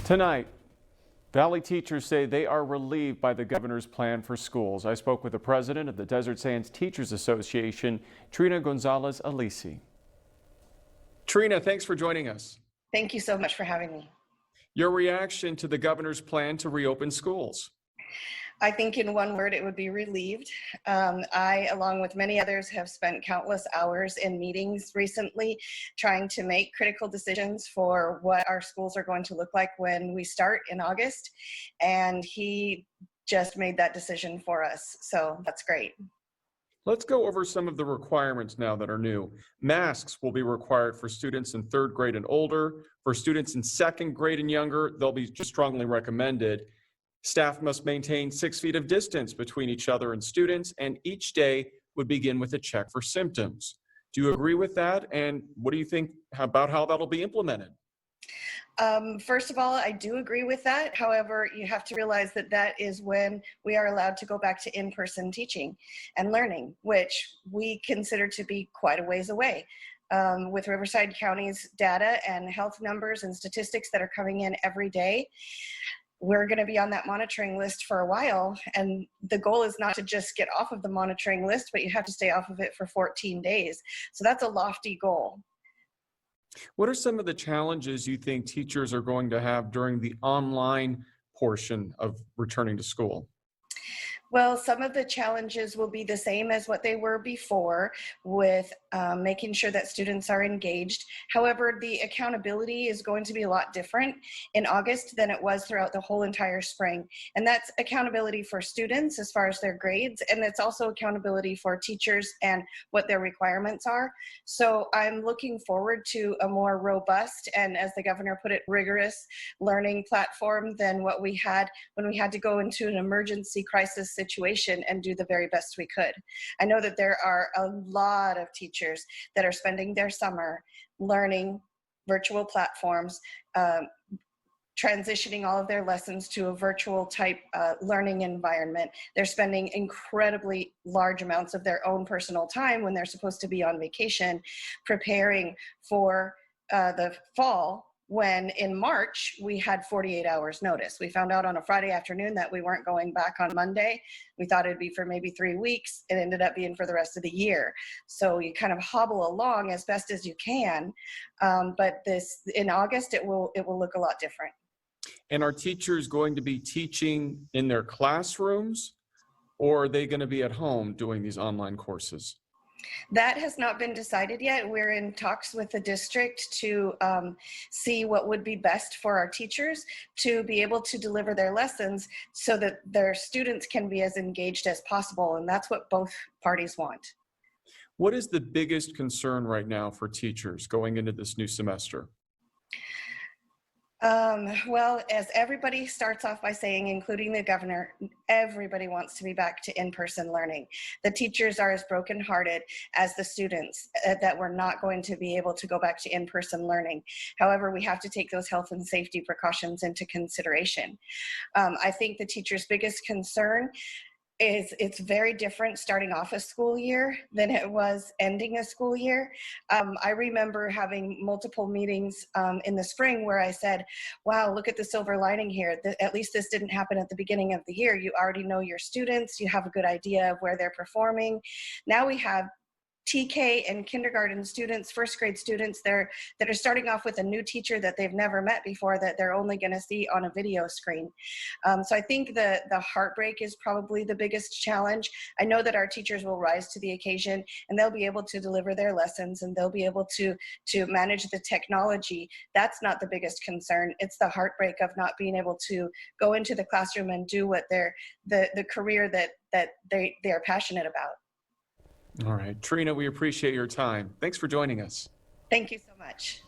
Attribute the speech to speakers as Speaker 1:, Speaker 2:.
Speaker 1: Tonight, Valley teachers say they are relieved by the governor's plan for schools. I spoke with the president of the Desert Sands Teachers Association, Trina Gonzalez-Alisi. Trina, thanks for joining us.
Speaker 2: Thank you so much for having me.
Speaker 1: Your reaction to the governor's plan to reopen schools?
Speaker 2: I think in one word, it would be relieved. I, along with many others, have spent countless hours in meetings recently trying to make critical decisions for what our schools are going to look like when we start in August. And he just made that decision for us. So that's great.
Speaker 1: Let's go over some of the requirements now that are new. Masks will be required for students in third grade and older. For students in second grade and younger, they'll be just strongly recommended. Staff must maintain 6 feet of distance between each other and students, and each day would begin with a check for symptoms. Do you agree with that? And what do you think about how that'll be implemented?
Speaker 2: First of all, I do agree with that. However, you have to realize that that is when we are allowed to go back to in-person teaching and learning, which we consider to be quite a ways away. With Riverside County's data and health numbers and statistics that are coming in every day, we're going to be on that monitoring list for a while. And the goal is not to just get off of the monitoring list, but you have to stay off of it for 14 days. So that's a lofty goal.
Speaker 1: What are some of the challenges you think teachers are going to have during the online portion of returning to school?
Speaker 2: Well, some of the challenges will be the same as what they were before with making sure that students are engaged. However, the accountability is going to be a lot different in August than it was throughout the whole entire spring. And that's accountability for students as far as their grades, and it's also accountability for teachers and what their requirements are. So I'm looking forward to a more robust and, as the governor put it, rigorous learning platform than what we had when we had to go into an emergency crisis situation and do the very best we could. I know that there are a lot of teachers that are spending their summer learning virtual platforms, transitioning all of their lessons to a virtual type learning environment. They're spending incredibly large amounts of their own personal time when they're supposed to be on vacation, preparing for the fall, when in March we had 48 hours notice. We found out on a Friday afternoon that we weren't going back on Monday. We thought it'd be for maybe 3 weeks. It ended up being for the rest of the year. So you kind of hobble along as best as you can. But this in August, it will look a lot different.
Speaker 1: And are teachers going to be teaching in their classrooms, or are they going to be at home doing these online courses?
Speaker 2: That has not been decided yet. We're in talks with the district to see what would be best for our teachers to be able to deliver their lessons so that their students can be as engaged as possible. And that's what both parties want.
Speaker 1: What is the biggest concern right now for teachers going into this new semester?
Speaker 2: Well, as everybody starts off by saying, including the governor, everybody wants to be back to in-person learning. The teachers are as brokenhearted as the students that we're not going to be able to go back to in-person learning. However, we have to take those health and safety precautions into consideration. I think the teacher's biggest concern is it's very different starting off a school year than it was ending a school year. I remember having multiple meetings in the spring where I said, wow, look at the silver lining here. At least this didn't happen at the beginning of the year. You already know your students. You have a good idea of where they're performing. Now we have TK and kindergarten students, first grade students that are starting off with a new teacher that they've never met before, that they're only going to see on a video screen. So I think the heartbreak is probably the biggest challenge. I know that our teachers will rise to the occasion and they'll be able to deliver their lessons and they'll be able to manage the technology. That's not the biggest concern. It's the heartbreak of not being able to go into the classroom and do what the career that they are passionate about.
Speaker 1: All right, Trina, we appreciate your time. Thanks for joining us.
Speaker 2: Thank you so much.